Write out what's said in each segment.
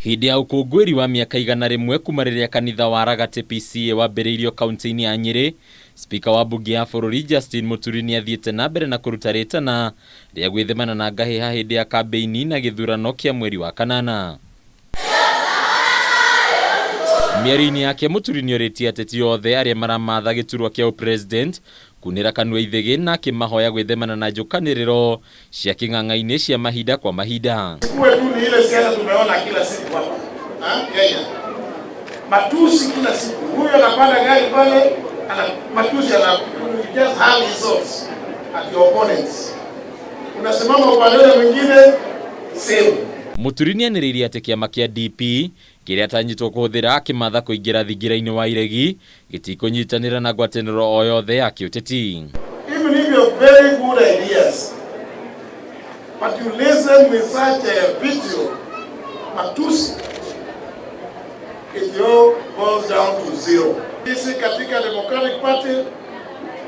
Hindi ya ukungwiri wa miaka 100 kuma riria kanitha wa Ragate PCA wambiriirio kaunti-ini ya Nyeri, Spika wa mbunge ya bururi Justin Muturi ni athiete na mbere na kuruta ritana ria gwithemana na ngahiha hindi ya kambi-ini na githurano kia mweri wa kanana. Miario-ini yake Muturi nioritie ateti othe aria maramatha giturwa kia upresident kunira kanua ithigi na kimahoya gwithemana na njukaniriro cia king'ang'a-ini cia mahinda kwa mahinda. Kuwe tu ni ile siasa tumeona kila siku hapa Kenya. Matusi kila siku. Huyo anapanda gari pale matusi just have results at your opponents. Unasimama upande mwingine same. Muturi ni aniririe ati kiama kia DP kiria atanyitwo kuhuthira akimatha kuingira thingira-ini wa iregi gitikunyitanira na ngwataniro o yothe ya kiuteti. Even if you have very good ideas, but you listen with such a video, matusi, it all goes down to zero. Sisi katika Democratic Party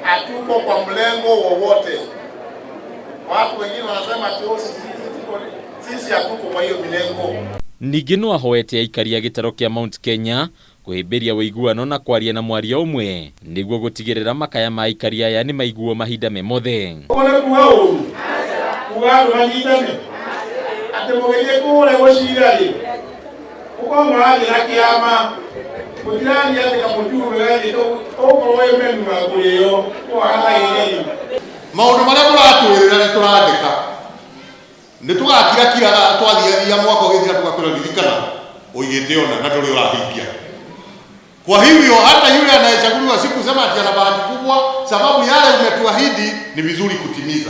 hatuko kwa mlengo wowote. Watu wengine wanasema ati sisi hatuko kwa hiyo milengo. Ningĩ no ahoete aikaria gitaro kia Mount Kenya kuhimbiria uiguano na kwaria na Miario umwe niguo gutigirira makaya ma aikaria aya ni maiguo mahinda me mothe. Ona kuhau kuhau manyitane ate mugerie kure gocirari uko mali na kiama mutirani ate kamujuru gari to we menu magurio ko hana yeye maundu maria turatwirira ni turandika ni tugakira kira twathiathia mwaka ugithira tugakwira ririkana ugite ona na nduri urahingia. Kwa hivyo hata yule anayechaguliwa siku sema ati ana bahati kubwa, sababu yale umetuahidi ni vizuri kutimiza.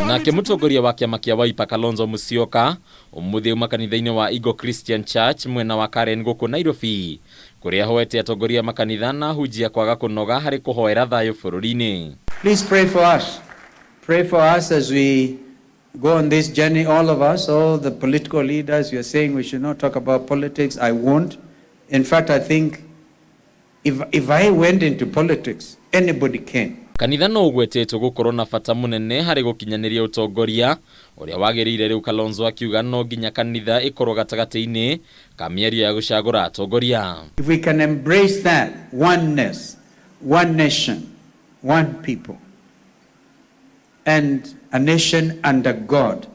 Nake mutongoria wa kiama kia Wiper Kalonzo Musyoka umuthi uma kanitha-ini wa Eagle Christian Church mwena wa Karen guku Nairobi kuria hoete atongoria makanitha na hujia kwaga kunoga hari kuhoera thayu bururi-ini. Please pray for us. Pray for us as we go on this journey, all of us, all the political leaders. You are saying we should not talk about politics. I won't. In fact, I think if I went into politics, anybody can. Kanitha no ugwetetwo gukorwo na bata munene hari gukinyaniria utongoria uria wagiriire riu Kalonzo akiuga no nginya kanitha ikorwo gatagati-ini ka Miario ya gucagura atongoria. If we can embrace that oneness, one nation, one people, and a nation under God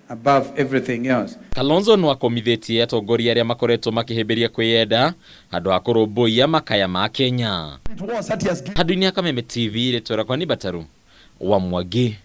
above everything else. Kalonzo no akomithetie atongoria aria makoretwo makihimbiria kwiyenda handu ha kurumbuia makaya ma Kenya. Handu-ini ya Kameme TV ritwera kwa ni Bataru wa Mwangi.